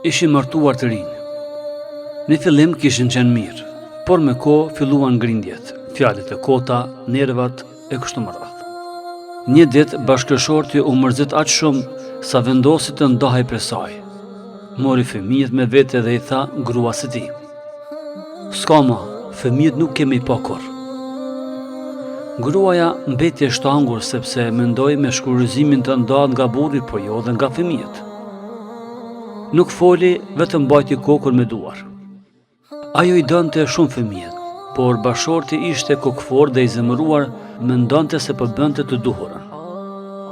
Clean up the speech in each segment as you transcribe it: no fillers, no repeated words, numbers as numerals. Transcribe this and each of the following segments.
Ishin martuar të rinj. Në fillim kishin qenë mirë, por me kohë filluan grindjet, fjalët e kota, nervat e kështu me radhë. Një ditë bashkëshorti u mërzit aq shumë sa vendosi të ndahej prej saj. Mori fëmijët me vete dhe i tha gruas së tij: "S'ka ma, fëmijët nuk kemi pa kurrë." Gruaja mbeti e shtangur sepse mendoi me shkuryzimin të ndahet nga burri, po jo dhe nga fëmijët. Nuk foli, vetëm mbajti kokën me duar. Ajo i donte shumë fëmijët, por bashorti ishte kokfor dhe i zemëruar, mendonte se po bënte të duhurën.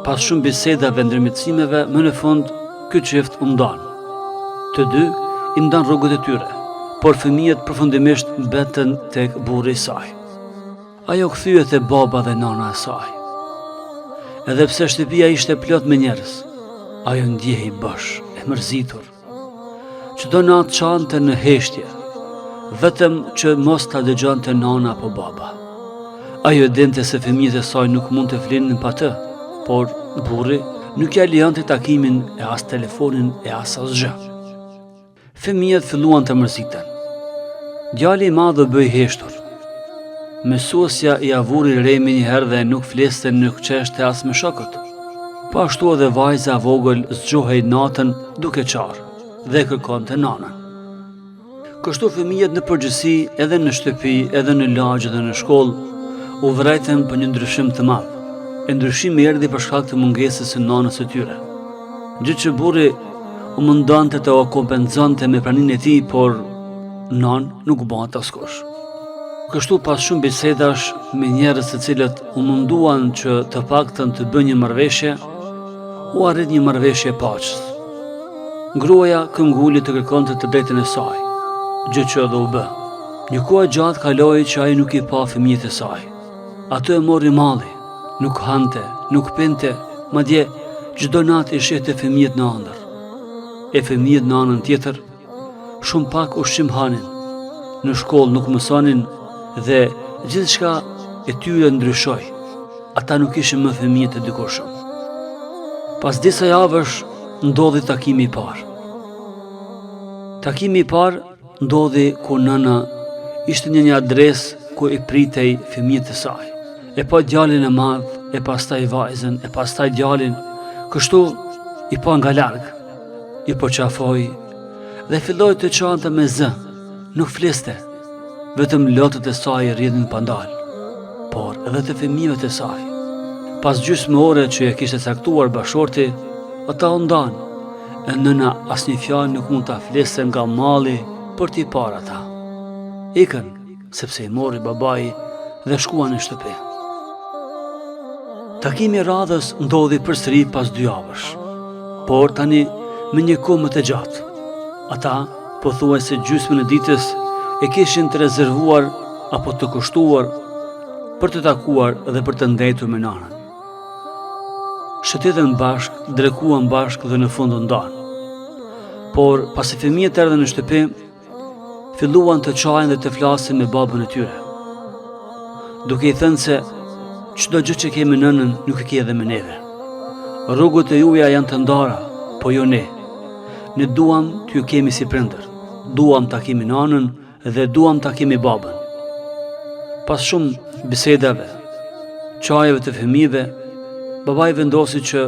Pas shumë bisedave ndërmjetësimeve, më në fund ky çift u ndan. Të dy i ndan rrugët e tyre, por fëmijët përfundimisht mbetën tek burri i saj. Ajo kthye te baba dhe nana e saj. Edhe pse shtëpia ishte plot me njerëz, ajo ndjehej bosh, e mërzitur. Çdo natë çante në heshtje, vetëm që mos ta dëgjonte nana apo baba. Ajo dinte se fëmijët e saj nuk mund të flinin pa të, por burri nuk ja lejonte takimin e as telefonin e as asgjë. Fëmijët filluan të mërziten. Djali i madh u bëi heshtur. Mësuesja i avuri Remi një herë dhe nuk fleste në qeshte as me shokët. Po ashtu edhe vajza vogël zgjohej natën duke qarë dhe kërkonte nanën. Kështu fëmijët në përgjithësi, edhe në shtëpi, edhe në lagje dhe në shkollë, u vërejtën për një ndryshim të madh. E ndryshimi erdhi për shkak të mungesës së nanës së tyre. Gjë që burri u mundonte të o kompenzonte me praninë e tij, por nan nuk bënte askush. Kështu pas shumë bisedash me njerëz të cilët u munduan që të paktën të bëjnë një marrëveshje, u arrit një marrëveshje paqës. Gruaja kënguli të kërkonte të drejtën e saj, gjë që edhe u bë. Një kohë gjatë kaloi që ai nuk i pa fëmijët e saj. Ato e mori malli, nuk hante, nuk pinte, madje çdo natë i shihte fëmijët në ëndër. E fëmijët në anën tjetër, shumë pak ushqim hanin, në shkollë nuk mësonin dhe gjithçka e tyre ndryshoi. Ata nuk ishin më fëmijët e dikurshëm. Pas disa javësh ndodhi takimi i parë. Takimi i parë ndodhi ku nëna ishte në një adresë ku i pritej fëmijët e saj. E pa djalin e madh, e pastaj vajzën, e pastaj djalin, kështu i pa nga larg. I po qafoi dhe filloi të çante me zë, nuk fliste. Vetëm lotët e saj rridhin pandal, por edhe të fëmijët e saj. Pas gjysmë ore që e kishte caktuar bashorti, ata u ndan, e nëna asnjë fjalë nuk mund ta fliste nga malli për t'i parë ata. Ikën, sepse i mori babai dhe shkuan në shtëpi. Takimi i radhës ndodhi përsëri pas 2 javësh, por tani me një kohë më të gjatë. Ata, pothuajse gjysmën e ditës, e kishin të rezervuar apo të kushtuar për të takuar dhe për të ndëjtur me nanën. Shëtitën bashk, drekuan bashk dhe në fund u ndan. Por pasi fëmijët erdhën në shtëpi, filluan të çajnë dhe të flasin me babën e tyre, duke i thënë se çdo gjë që kemi nënën nuk e ke edhe me neve. Rrugët e juaja janë të ndara, po jo ne. Ne duam t'ju kemi si prindër, duam ta kemi nanën dhe duam ta kemi babën. Pas shumë bisedave, çajeve të fëmijëve, babai vendosi që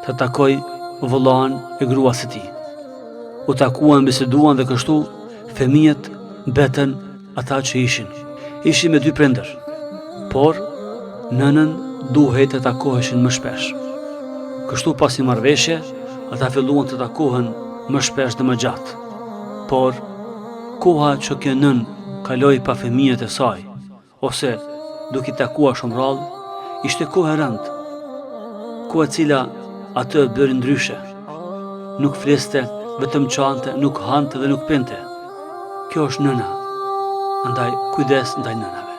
të takoj vëllain e gruas së tij. U takuan, biseduan dhe kështu fëmijët mbetën ata që ishin. Ishin me 2 prindër, por nënën duhej të takoheshin më shpesh. Kështu pas një marrëveshje, ata filluan të takohen më shpesh dhe më gjatë. Por koha që kjo nën kaloi pa fëmijët e saj, ose duke i takuar shumë rrallë, ishte kohë e rëndë, kohë e cila atë e bëri ndryshe. Nuk fliste, vetëm çante, nuk hante dhe nuk pinte. Kjo është nëna, andaj kujdes ndaj nënave.